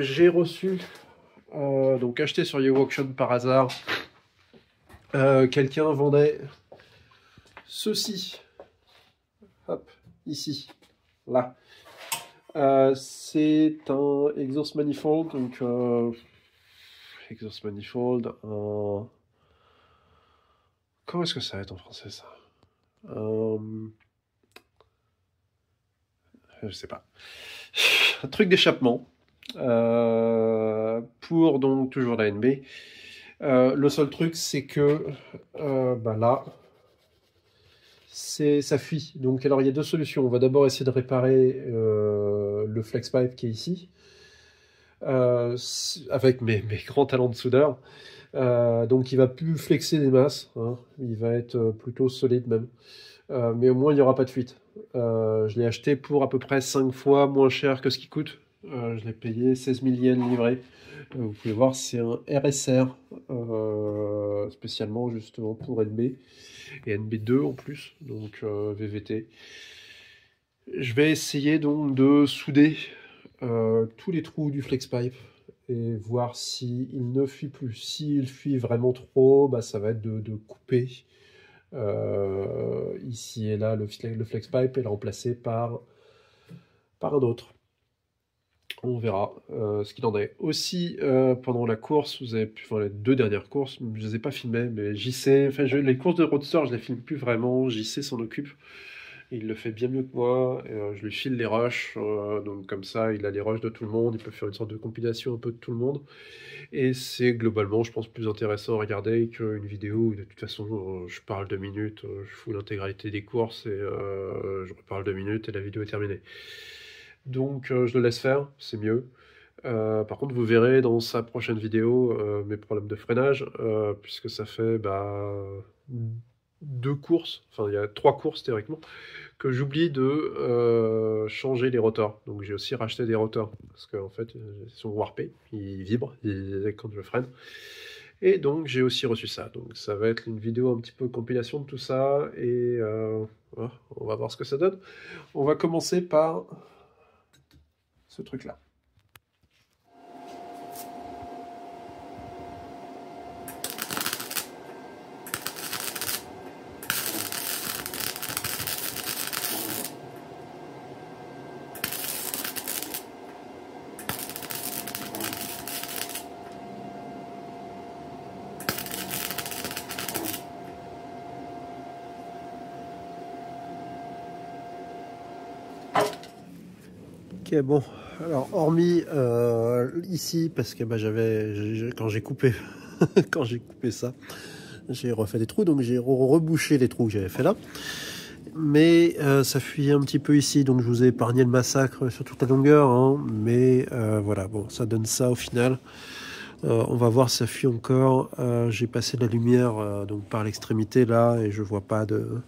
j'ai reçu, donc acheté sur YouAuction par hasard, quelqu'un vendait ceci, hop, ici, là. C'est un exhaust manifold, donc exhaust manifold, comment est-ce que ça va être en français ça? Je sais pas. Un truc d'échappement pour donc toujours la NB. Le seul truc c'est que là ça fuit. Donc alors il y a deux solutions. On va d'abord essayer de réparer le flex pipe qui est ici avec mes grands talents de soudeur. Donc il va plus flexer des masses, hein. Il va être plutôt solide même. Mais au moins il n'y aura pas de fuite. Je l'ai acheté pour à peu près 5 fois moins cher que ce qui coûte. Je l'ai payé 16 000 yens livré. Vous pouvez voir, c'est un RSR, spécialement justement pour NB, et NB2 en plus, donc VVT. Je vais essayer donc de souder tous les trous du FlexPipe et voir s'il ne fuit plus. S'il fuit vraiment trop, bah, ça va être de couper ici et là le FlexPipe et le remplacer par un autre. On verra ce qu'il en est. Aussi, pendant la course, vous avez pu, enfin les deux dernières courses, je les ai pas filmées, mais JC, enfin les courses de Roadster, je les filme plus vraiment. JC s'en occupe. Il le fait bien mieux que moi. Je lui file les rushs, donc comme ça, il a les rushs de tout le monde. Il peut faire une sorte de compilation un peu de tout le monde. Et c'est globalement, je pense, plus intéressant à regarder qu'une vidéo où de toute façon, je parle 2 minutes, je fous l'intégralité des courses et je reparle 2 minutes et la vidéo est terminée. Donc je le laisse faire, c'est mieux. Par contre, vous verrez dans sa prochaine vidéo mes problèmes de freinage, puisque ça fait 2 courses, enfin il y a 3 courses théoriquement, que j'oublie de changer les rotors. Donc j'ai aussi racheté des rotors, parce qu'en fait ils sont warpés, ils vibrent quand je freine. Et donc j'ai aussi reçu ça. Donc ça va être une vidéo un petit peu compilation de tout ça, et on va voir ce que ça donne. On va commencer par ce truc-là. Ok, bon, alors hormis ici, parce que quand j'ai coupé quand j'ai coupé ça, j'ai refait des trous, donc j'ai rebouché les trous que j'avais fait là, mais ça fuyait un petit peu ici, donc je vous ai épargné le massacre sur toute la longueur, hein, mais voilà, bon, ça donne ça au final. On va voir si ça fuit encore. J'ai passé de la lumière donc par l'extrémité là, et je vois pas de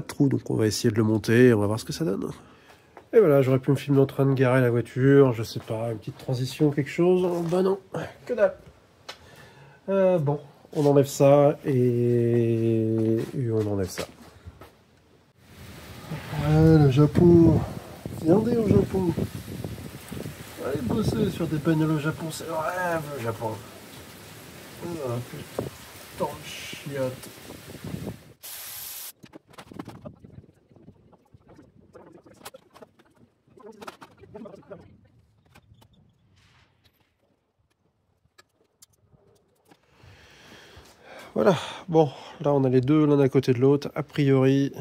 trou, donc on va essayer de le monter et on va voir ce que ça donne. Et voilà, j'aurais pu me filmer en train de garer la voiture, je sais pas, une petite transition, quelque chose. Bah non, que dalle. Bon, on enlève ça et on enlève ça. Ah, le Japon. Viendez au Japon. Allez bosser sur des bagnoles au Japon, c'est le rêve, le Japon. Ah, putain de chiotte. Voilà, bon, là on a les deux l'un à côté de l'autre. A priori,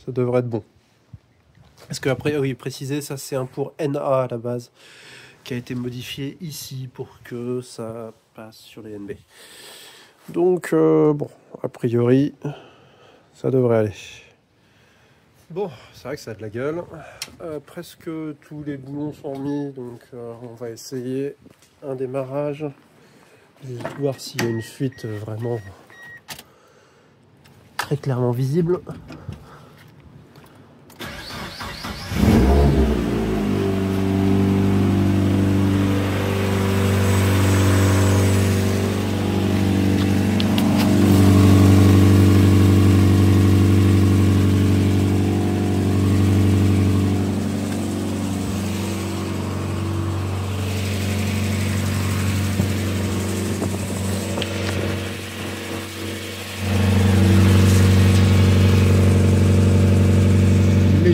ça devrait être bon. Parce que, après, oui, préciser, ça c'est un pour NA à la base, qui a été modifié ici pour que ça passe sur les NB. Donc, bon, a priori, ça devrait aller. Bon, c'est vrai que ça a de la gueule. Presque tous les boulons sont mis, donc on va essayer un démarrage. Juste voir s'il y a une fuite vraiment très clairement visible.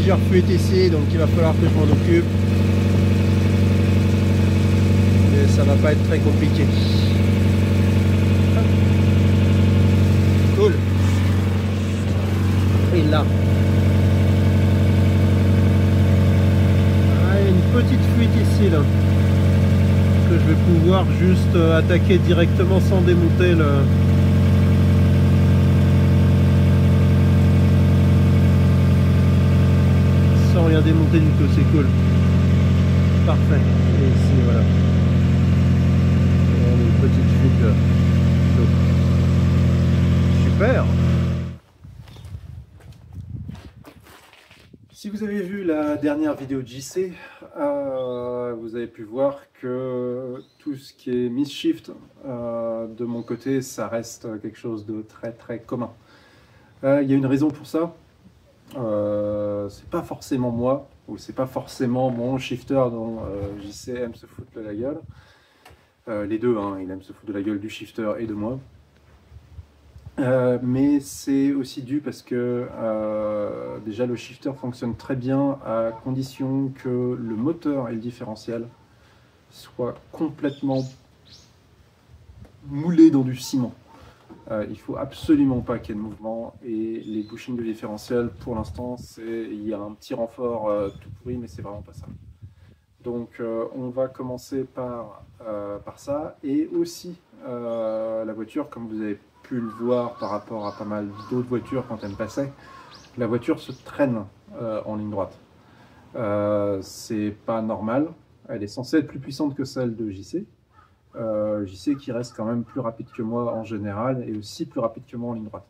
plusieurs fuites ici, donc il va falloir que je m'en occupe. Mais ça va pas être très compliqué. Cool. Et là. Ah, il y a une petite fuite ici là. Que je vais pouvoir juste attaquer directement sans démonter le... Sans rien démonter du tout, c'est cool. Parfait. Et ici, voilà. Et une petite fuite d'eau. Super. Si vous avez vu la dernière vidéo de JC, vous avez pu voir que tout ce qui est Mistshift, de mon côté, ça reste quelque chose de très très commun. Il y a une raison pour ça. C'est pas forcément moi, ou c'est pas forcément mon shifter dont JC aime se foutre de la gueule. Les deux, hein, il aime se foutre de la gueule du shifter et de moi. Mais c'est aussi dû parce que déjà le shifter fonctionne très bien à condition que le moteur et le différentiel soient complètement moulés dans du ciment. Il faut absolument pas qu'il y ait de mouvement, et les bushings de différentiel pour l'instant il y a un petit renfort tout pourri, mais c'est vraiment pas ça. Donc on va commencer par ça, et aussi la voiture, comme vous avez pu le voir par rapport à pas mal d'autres voitures quand elle me passait, la voiture se traîne en ligne droite. C'est pas normal, elle est censée être plus puissante que celle de JC. JC qui reste quand même plus rapide que moi en général, et aussi plus rapide que moi en ligne droite.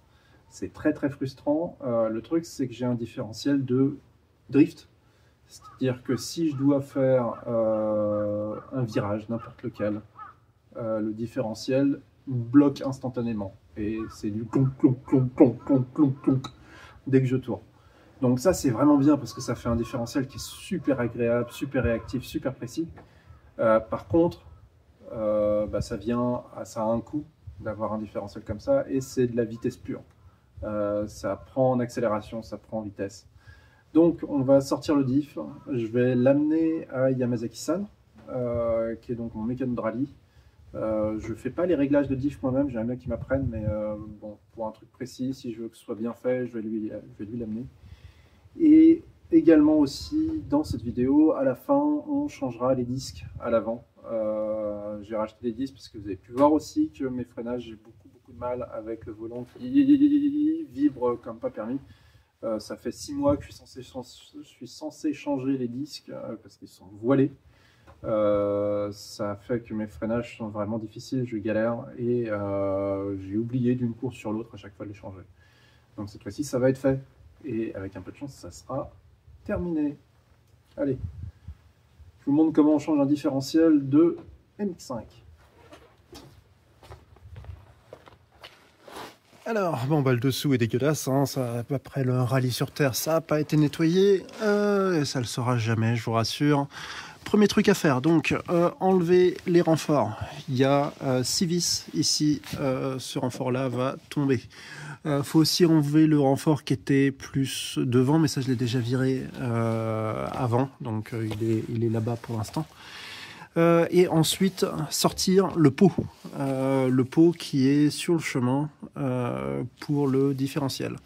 C'est très très frustrant. Le truc, c'est que j'ai un différentiel de drift. C'est-à-dire que si je dois faire un virage, n'importe lequel, le différentiel bloque instantanément. Et c'est du clonk, clonk, clonk, clonk, clonk, clonk, clonk, dès que je tourne. Donc ça, c'est vraiment bien parce que ça fait un différentiel qui est super agréable, super réactif, super précis. Par contre, ça a un coût d'avoir un différentiel comme ça, et c'est de la vitesse pure. Ça prend en accélération, ça prend en vitesse. Donc on va sortir le diff, je vais l'amener à Yamazaki-san, qui est donc mon mécano de rallye. Je ne fais pas les réglages de diff moi-même, j'aimerais bien qu'il m'apprenne, mais bon, pour un truc précis, si je veux que ce soit bien fait, je vais lui l'amener. Et également aussi, dans cette vidéo, à la fin, on changera les disques à l'avant. J'ai racheté des disques parce que vous avez pu voir aussi que mes freinages, j'ai beaucoup de mal avec le volant qui vibre comme pas permis. Ça fait 6 mois que je suis censé changer les disques parce qu'ils sont voilés. Ça fait que mes freinages sont vraiment difficiles, je galère, et j'ai oublié d'une course sur l'autre à chaque fois de les changer. Donc cette fois-ci, ça va être fait, et avec un peu de chance, ça sera terminé. Allez, je vous montre comment on change un différentiel de MX5. Alors, bon, le dessous est dégueulasse, hein, ça, après le rallye sur terre, ça n'a pas été nettoyé, et ça le sera jamais, je vous rassure. Premier truc à faire, donc, enlever les renforts. Il y a 6 vis ici, ce renfort-là va tomber. Faut aussi enlever le renfort qui était plus devant, mais ça je l'ai déjà viré avant, donc il est là-bas pour l'instant. Et ensuite sortir le pot qui est sur le chemin pour le différentiel.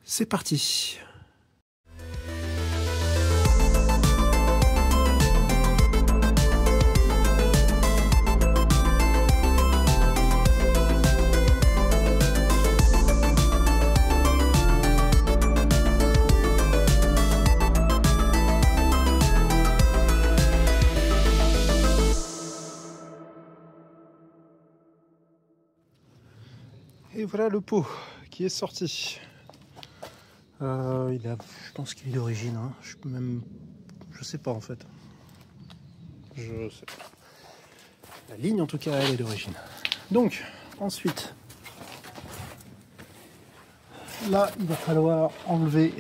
C'est parti. Et voilà le pot qui est sorti. Je pense qu'il est d'origine. Hein. Je sais pas en fait. Je sais pas. La ligne en tout cas, elle est d'origine. Donc ensuite, là il va falloir enlever.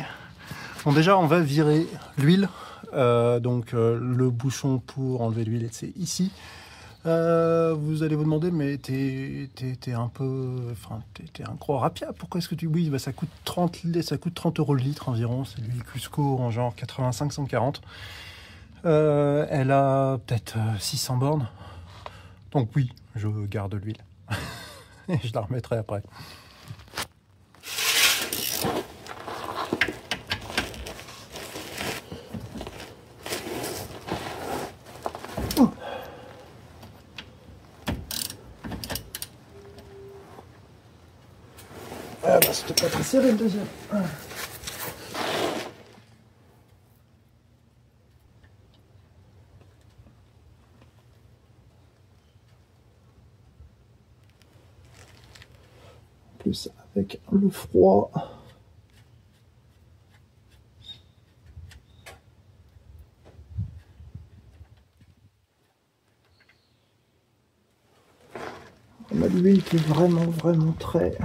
Bon, déjà on va virer l'huile. Le bouchon pour enlever l'huile, c'est ici. Vous allez vous demander, mais t'es un peu... Enfin, t'es un gros rapia. Pourquoi est-ce que tu... Oui, bah, ça coûte 30 € le litre environ. C'est l'huile Cusco en genre 85-140. Elle a peut-être 600 bornes. Donc oui, je garde l'huile. Et je la remettrai après. Ah bah c'était pas très serré le deuxième. En plus avec le froid. On a l'huile qui est vraiment très...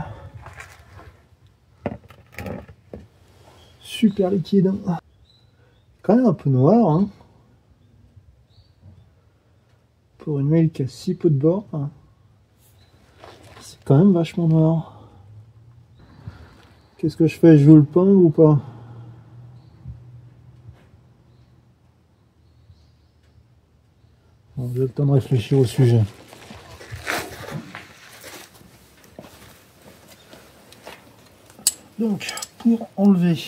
super liquide. Quand même un peu noir, hein. Pour une huile qui a si peu de bords, c'est quand même vachement noir. Qu'est-ce que je fais? Je joue le pain ou pas? Bon, j'ai le temps de réfléchir au sujet. Donc, pour enlever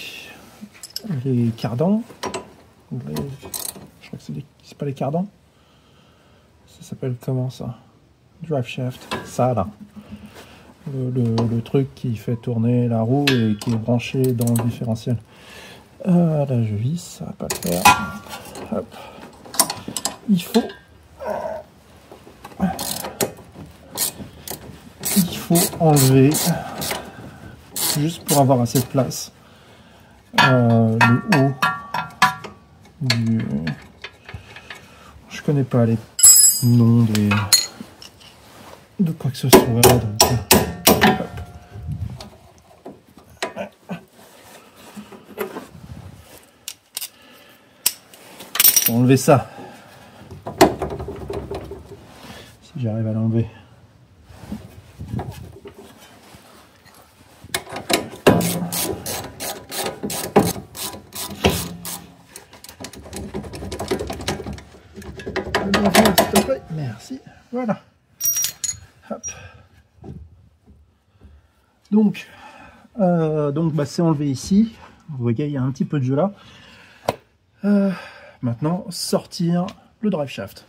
les cardans, je crois que c'est pas les cardans, ça s'appelle comment ça? Drive shaft, ça là. Le truc qui fait tourner la roue et qui est branché dans le différentiel. Là je visse, ça va pas le faire. Hop. Il faut enlever, juste pour avoir assez de place, le haut du... Je connais pas les noms de quoi que ce soit. Donc, faut enlever ça. Si j'arrive à l'enlever. Merci. Voilà. Hop. Donc bah, c'est enlevé ici. Vous voyez, il y a un petit peu de jeu là. Maintenant, sortir le drive shaft.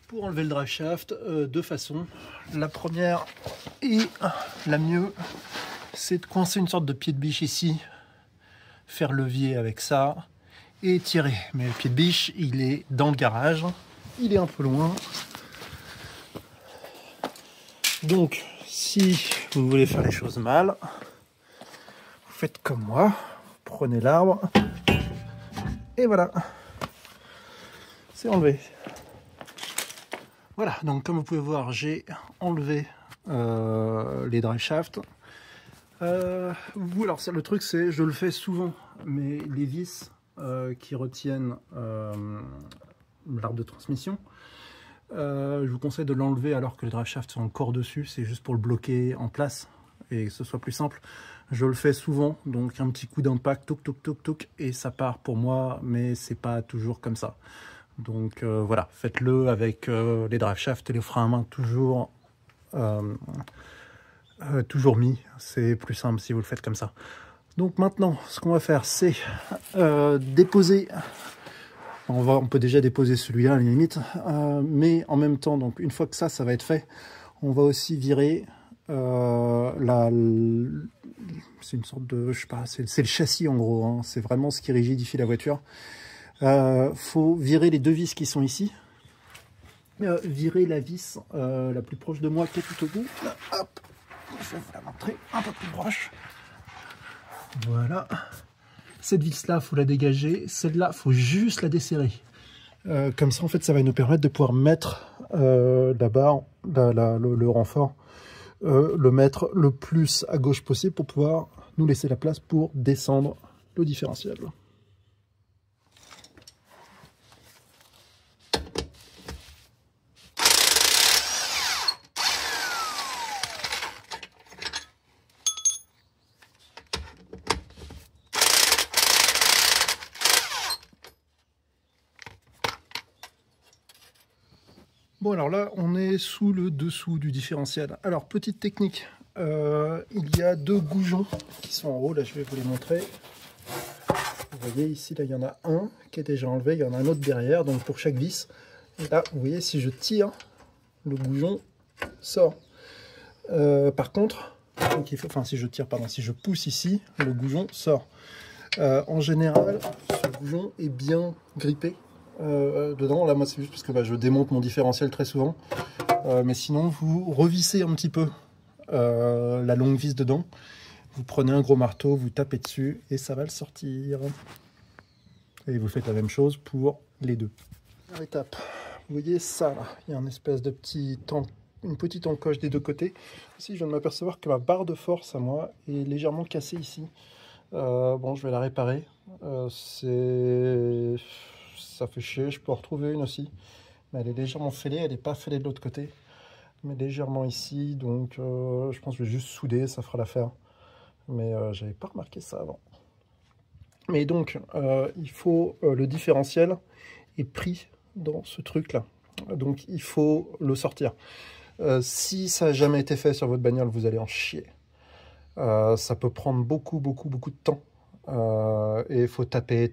Pour enlever le drive shaft, deux façons. La première et la mieux, c'est de coincer une sorte de pied de biche ici, faire levier avec ça et tirer. Mais le pied de biche, il est dans le garage, il est un peu loin. Donc, si vous voulez faire les choses mal, vous faites comme moi, vous prenez l'arbre et voilà, c'est enlevé. Voilà, donc comme vous pouvez voir, j'ai enlevé les drive shafts. Alors le truc c'est, je le fais souvent, mais les vis qui retiennent l'arbre de transmission, je vous conseille de l'enlever alors que les drive shafts sont encore dessus, c'est juste pour le bloquer en place et que ce soit plus simple. Je le fais souvent, donc un petit coup d'impact, toc toc toc toc, et ça part pour moi, mais c'est pas toujours comme ça. Donc voilà, faites-le avec les drive shafts et les freins à main toujours mis, c'est plus simple si vous le faites comme ça. Donc maintenant, ce qu'on va faire, c'est déposer. On peut déjà déposer celui-là à la limite, mais en même temps, donc une fois que ça va être fait, on va aussi virer c'est une sorte de, je sais pas, c'est le châssis en gros, hein, c'est vraiment ce qui rigidifie la voiture. Faut virer les deux vis qui sont ici. Virer la vis la plus proche de moi qui est tout au bout. Là, hop, je vais vous la montrer un peu plus proche. Voilà. Cette vis-là, faut la dégager. Celle-là, faut juste la desserrer. Comme ça, en fait, ça va nous permettre de pouvoir mettre la barre, le renfort, le mettre le plus à gauche possible pour pouvoir nous laisser la place pour descendre le différentiel. Bon, alors là, on est sous le dessous du différentiel. Alors, petite technique. Il y a deux goujons qui sont en haut. Là, je vais vous les montrer. Vous voyez, ici, là, il y en a un qui est déjà enlevé. Il y en a un autre derrière, donc pour chaque vis. Et là, vous voyez, si je tire, le goujon sort. Par contre, donc il faut, enfin, si je tire, pardon, si je pousse ici, le goujon sort. En général, ce goujon est bien grippé. Dedans, là moi c'est juste parce que je démonte mon différentiel très souvent, mais sinon vous revissez un petit peu la longue vis dedans, vous prenez un gros marteau, vous tapez dessus et ça va le sortir, et vous faites la même chose pour les deux. Première étape, vous voyez ça là, il y a une espèce de une petite encoche des deux côtés. Ici je viens de m'apercevoir que ma barre de force à moi est légèrement cassée ici. Bon, je vais la réparer, ça fait chier, je peux en retrouver une aussi, mais elle est légèrement fêlée, elle n'est pas fêlée de l'autre côté, mais légèrement ici, donc je pense que je vais juste souder, ça fera l'affaire, mais j'avais pas remarqué ça avant. Mais donc, il faut, le différentiel est pris dans ce truc-là, donc il faut le sortir. Si ça n'a jamais été fait sur votre bagnole, vous allez en chier. Ça peut prendre beaucoup de temps. Et il faut taper,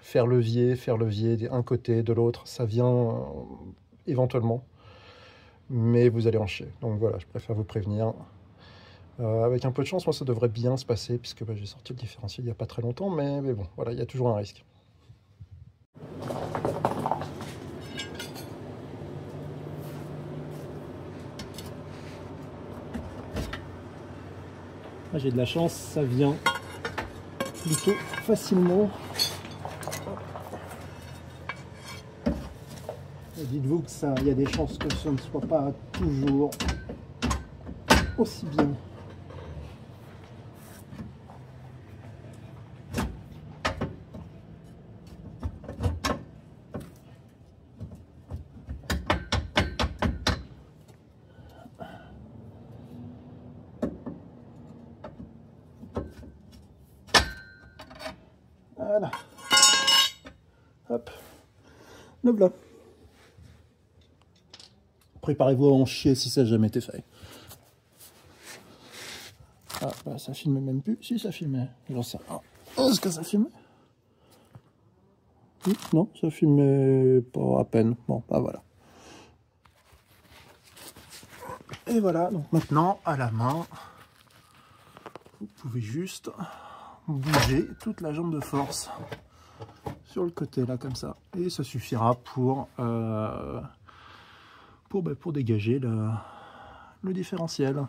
faire levier d'un côté, de l'autre, ça vient éventuellement, mais vous allez en chier. Donc voilà, je préfère vous prévenir. Avec un peu de chance, moi ça devrait bien se passer, puisque j'ai sorti le différentiel il n'y a pas très longtemps, mais bon, voilà, il y a toujours un risque. J'ai de la chance, ça vient plutôt facilement. Dites-vous que ça, il y a des chances que ce ne soit pas toujours aussi bien. Voilà. Hop. Le voilà. Préparez-vous à en chier si ça n'a jamais été fait. Ah, bah ça filmait même plus. Si, ça filmait. J'en sais rien. Est-ce que ça filmait? Oui, non, ça filmait pas à peine. Bon, bah voilà. Et voilà, donc maintenant, à la main, vous pouvez juste bouger toute la jambe de force sur le côté là comme ça, et ça suffira pour dégager le différentiel.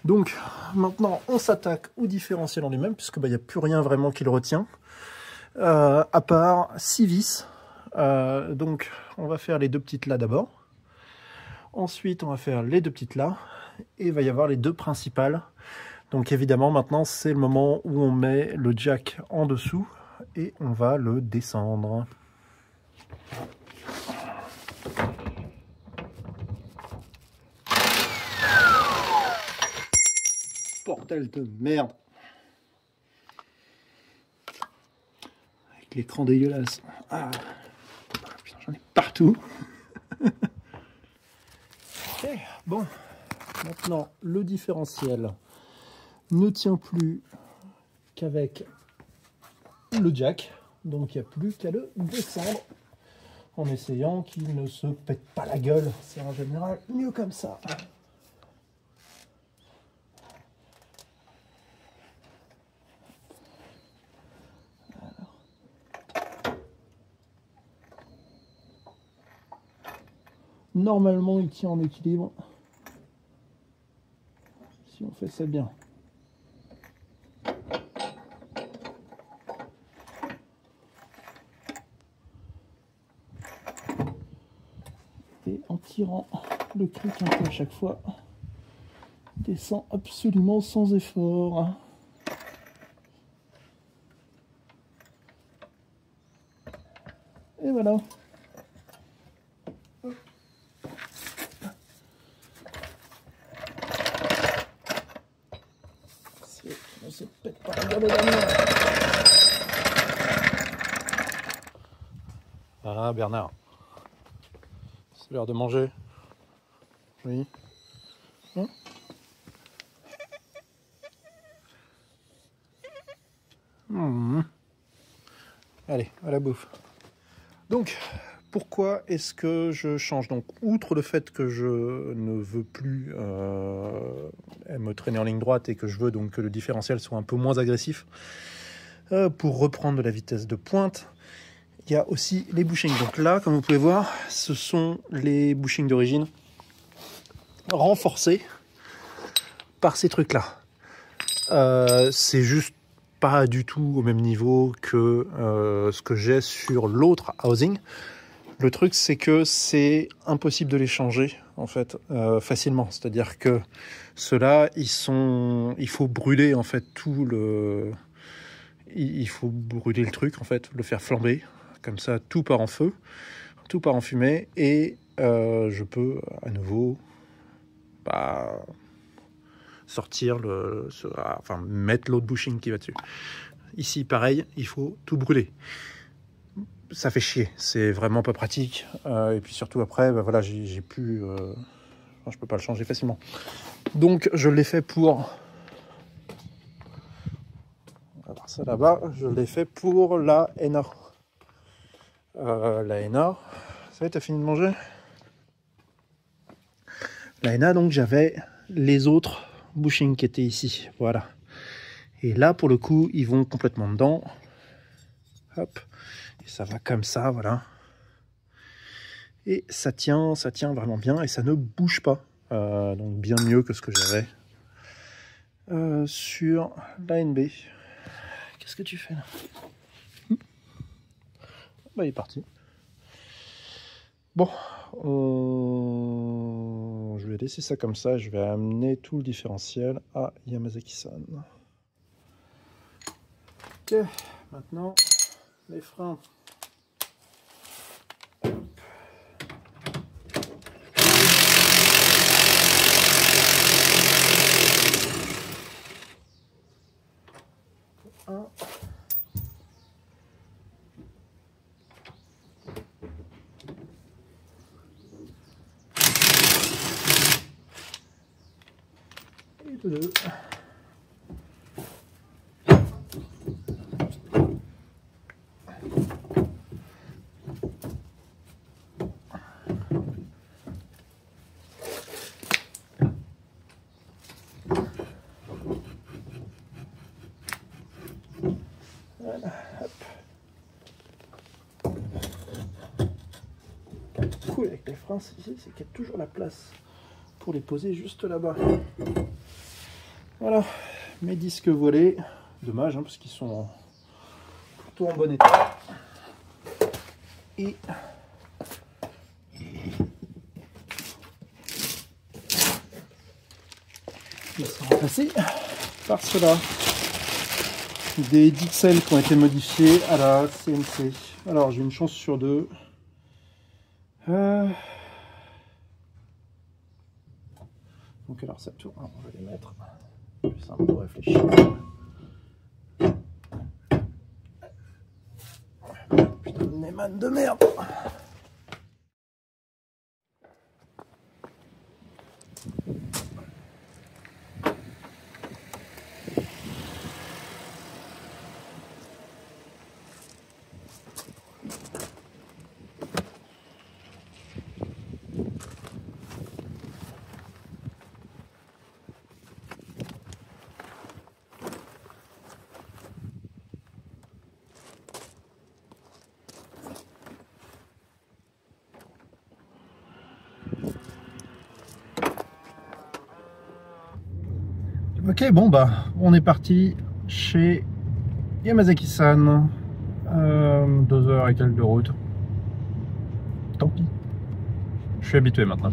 Donc maintenant on s'attaque au différentiel en lui-même, puisque il n'y a plus rien vraiment qui le retient, à part 6 vis. Donc on va faire les deux petites là d'abord, ensuite on va faire les deux petites là, et il va y avoir les deux principales. Donc évidemment maintenant c'est le moment où on met le jack en dessous et on va le descendre. Bordel de merde. Avec l'écran dégueulasse. Ah, putain, j'en ai partout. Okay, bon, maintenant le différentiel ne tient plus qu'avec le jack, donc il n'y a plus qu'à le descendre en essayant qu'il ne se pète pas la gueule. C'est en général mieux comme ça. Normalement il tient en équilibre si on fait ça bien. Et en tirant le cric un peu à chaque fois, descend absolument sans effort. Et voilà. Ne se pète pas la gueule dernière. Ah Bernard, C'est l'heure de manger. Oui. Hein? Allez, à la bouffe. Donc, pourquoi est-ce que je change? Donc, outre le fait que je ne veux plus me traîner en ligne droite et que je veux donc que le différentiel soit un peu moins agressif pour reprendre de la vitesse de pointe, il y a aussi les bushings. Donc là, comme vous pouvez voir, ce sont les bushings d'origine renforcés par ces trucs-là. C'est juste pas du tout au même niveau que ce que j'ai sur l'autre housing. Le truc, c'est que c'est impossible de les changer en fait facilement. C'est-à-dire que ceux-là, il faut brûler en fait il faut brûler le truc en fait, le faire flamber. Comme ça, tout part en feu, tout part en fumée, et je peux à nouveau sortir mettre l'autre bushing qui va dessus. Ici, pareil, il faut tout brûler. Ça fait chier, c'est vraiment pas pratique. Et puis surtout après, voilà, j'ai plus, je peux pas le changer facilement. Donc je l'ai fait pour. On va voir ça là-bas. Je l'ai fait pour la NA. La NA, ça va, t'as fini de manger? La NA, donc j'avais les autres bushings qui étaient ici, voilà. Et là, pour le coup, ils vont complètement dedans. Hop, et ça va comme ça, voilà. Et ça tient vraiment bien et ça ne bouge pas. Donc bien mieux que ce que j'avais sur l'ANB. Qu'est-ce que tu fais là? Bah, il est parti. Bon, je vais laisser ça comme ça. Je vais amener tout le différentiel à Yamazaki-san. Ok, maintenant les freins. Un. Et deux. Voilà, hop. Cool avec les freins, c'est qu'il y a toujours la place pour les poser juste là-bas. Voilà, mes disques volés. Dommage, hein, parce qu'ils sont plutôt en bon état. Et ils sont remplacés par ceux-là. Des Dixel qui ont été modifiés à la CNC. Alors j'ai une chance sur deux. Donc alors ça tourne. Alors, on va les mettre. Plus simple pour réfléchir. Putain de Neyman de merde. Ok, bon bah, on est parti chez Yamazaki-san. 2 heures et quelques de route. Tant pis. Je suis habitué maintenant.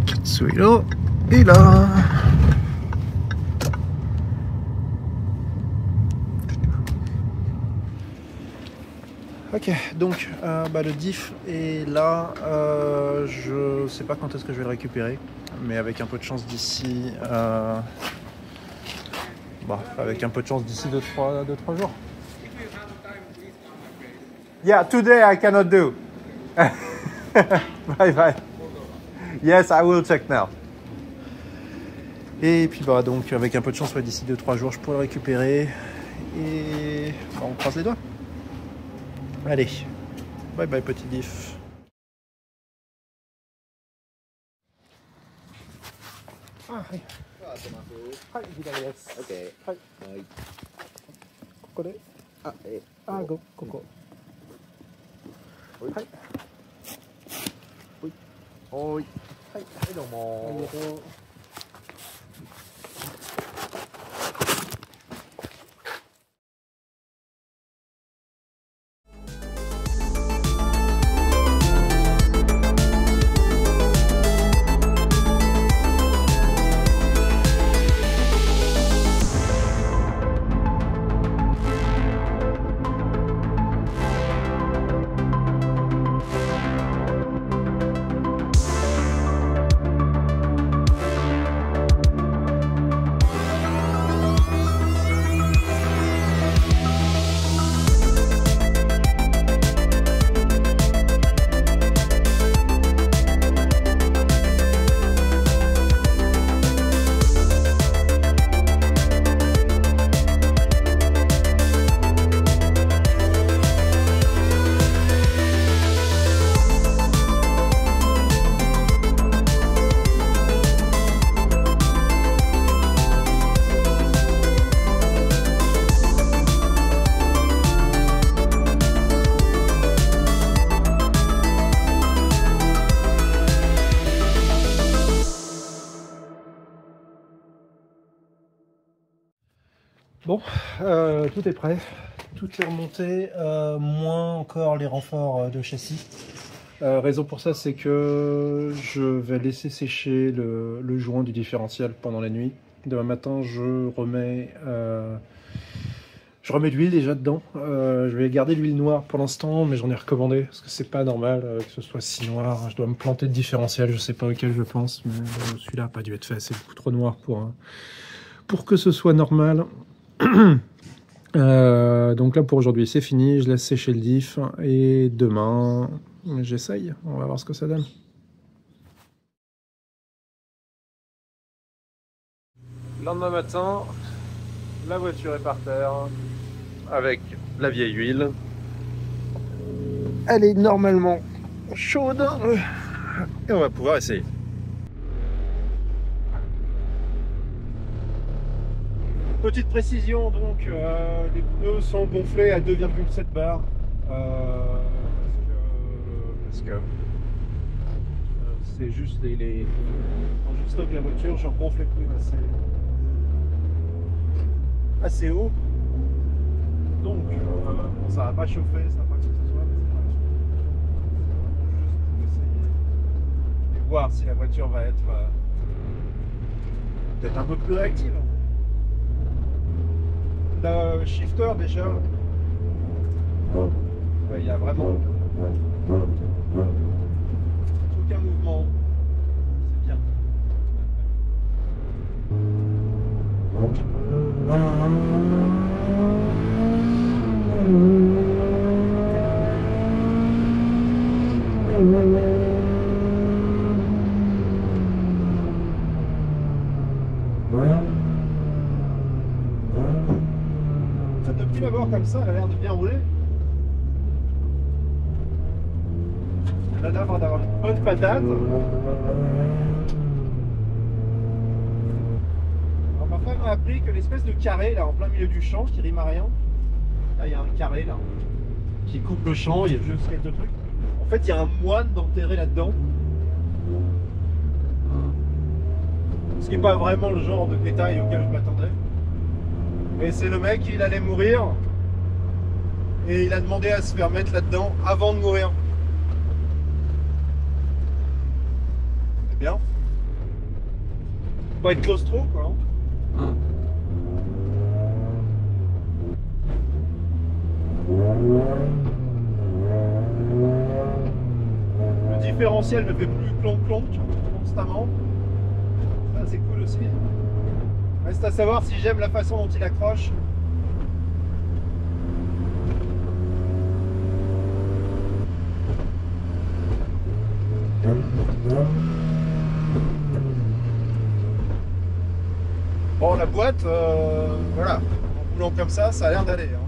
Katsuhiro est là. Ok, donc le diff est là. Je sais pas quand est-ce que je vais le récupérer, mais avec un peu de chance d'ici. Avec un peu de chance d'ici 2-3 jours. Yeah, today I cannot do. Bye bye. Yes, I will check now. Et puis donc avec un peu de chance, d'ici 2-3 jours, je pourrai le récupérer. Et on croise les doigts. Allez, bye bye petit diff. Hi. Hi, OK。はい。はい。ここで。ここ。はい。はい。はい。どうも。ありがとう。Bon, tout est prêt, tout est remonté, moins encore les renforts de châssis. Raison pour ça, c'est que je vais laisser sécher le joint du différentiel pendant la nuit. Demain matin, je remets de l'huile déjà dedans. Je vais garder l'huile noire pour l'instant, mais j'en ai recommandé parce que c'est pas normal que ce soit si noir. Je dois me planter de différentiel, je sais pas auquel je pense, mais celui-là n'a pas dû être fait, c'est beaucoup trop noir pour que ce soit normal. Donc là pour aujourd'hui c'est fini, je laisse sécher le diff et demain j'essaye, on va voir ce que ça donne. Lendemain matin, la voiture est par terre avec la vieille huile. Elle est normalement chaude et on va pouvoir essayer. Petite précision, donc les pneus sont gonflés à 2,7 bars parce que c'est juste quand je stocke la voiture, je gonfle les pneus assez haut, donc ça va pas chauffer, ça va pas que ce soit, mais c'est vraiment juste pour essayer et voir si la voiture va être peut-être un peu plus réactive. Le shifter déjà, il y a vraiment aucun mouvement, c'est bien. De prime abord comme ça, elle a l'air de bien rouler. Elle a l'air d'avoir une bonne patate. Alors, ma femme m'a appris que l'espèce de carré là en plein milieu du champ qui rime à rien, là il y a un carré là qui coupe le champ, il y a juste quelques trucs. En fait il y a un moine enterré là-dedans. Ce qui n'est pas vraiment le genre de détail auquel je m'attendais. Et c'est le mec, il allait mourir et il a demandé à se faire mettre là-dedans avant de mourir. C'est bien. Faut pas être claustro quoi. différentiel ne fait plus clonk-clonk constamment. Ça c'est cool aussi. Reste à savoir si j'aime la façon dont il accroche. Bon, la boîte, voilà, en roulant comme ça a l'air d'aller. Hein.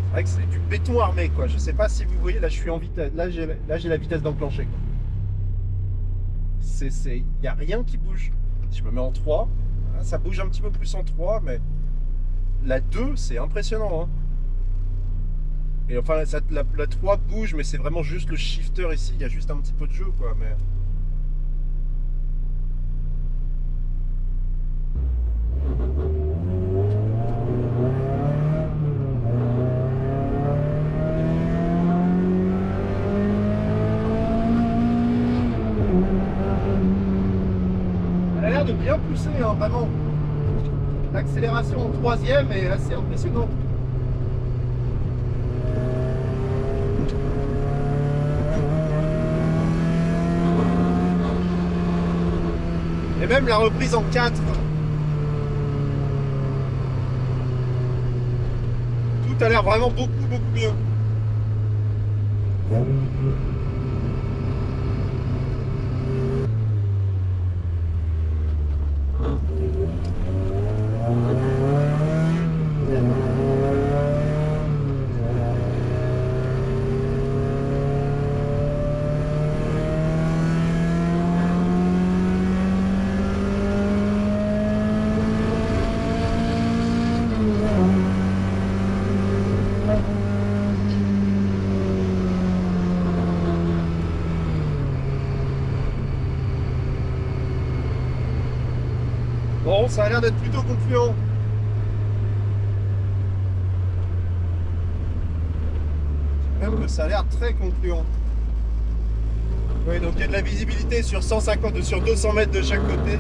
C'est vrai que c'est du béton armé, quoi. Je sais pas si vous voyez, là je suis en vitesse, là j'ai la vitesse d'enclencher. Il n'y a rien qui bouge. Si je me mets en 3, ça bouge un petit peu plus en 3, mais la 2, c'est impressionnant. Hein. Et enfin, la 3 bouge, mais c'est vraiment juste le shifter ici. Il y a juste un petit peu de jeu, quoi. Mais... elle a l'air de bien pousser, hein, vraiment. L'accélération en 3e est assez impressionnante. Et même la reprise en 4. Tout a l'air vraiment beaucoup mieux. Bon, ça a l'air d'être plutôt concluant. Même que ça a l'air très concluant. Oui, donc il y a de la visibilité sur 150, sur 200 mètres de chaque côté.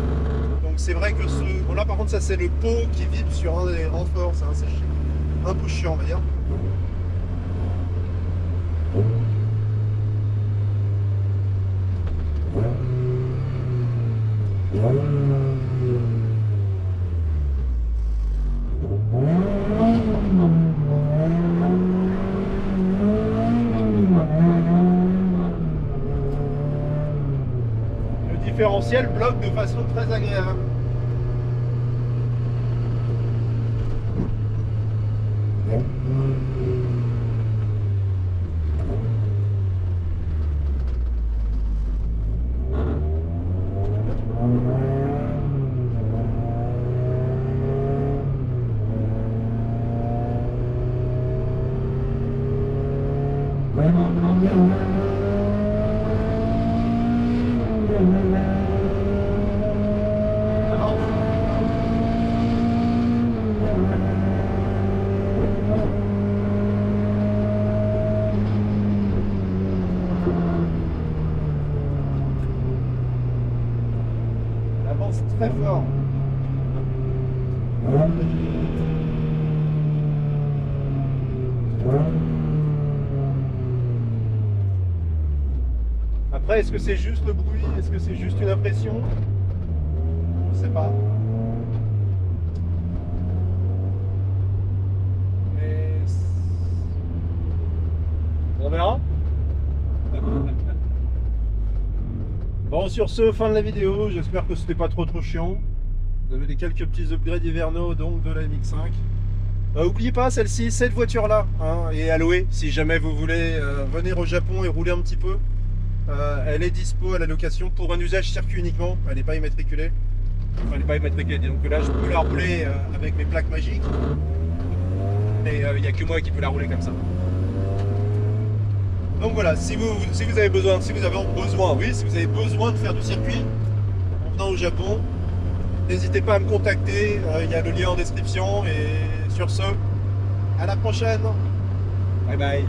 Donc c'est vrai que ce... Bon là par contre ça c'est le pot qui vibre sur un des renforts, c'est un peu chiant on va dire. Le différentiel bloque de façon très agréable. Elle avance très fort. Après, est-ce que c'est juste le bruit? Est-ce que c'est juste une impression? Je sais pas. Mais... on verra. Bon, sur ce, fin de la vidéo. J'espère que c'était pas trop chiant. Vous avez quelques petits upgrades hivernaux donc de la MX-5. N'oubliez pas, celle-ci, cette voiture-là, hein, est à louer. Si jamais vous voulez venir au Japon et rouler un petit peu, elle est dispo à la location pour un usage circuit uniquement. Elle n'est pas immatriculée. Enfin, elle n'est pas immatriculée. Donc là, je peux la rouler avec mes plaques magiques. Et il n'y a que moi qui peux la rouler comme ça. Donc voilà, si vous avez besoin, si vous avez besoin de faire du circuit en venant au Japon, n'hésitez pas à me contacter. Il y a le lien en description. Et sur ce, à la prochaine. Bye bye.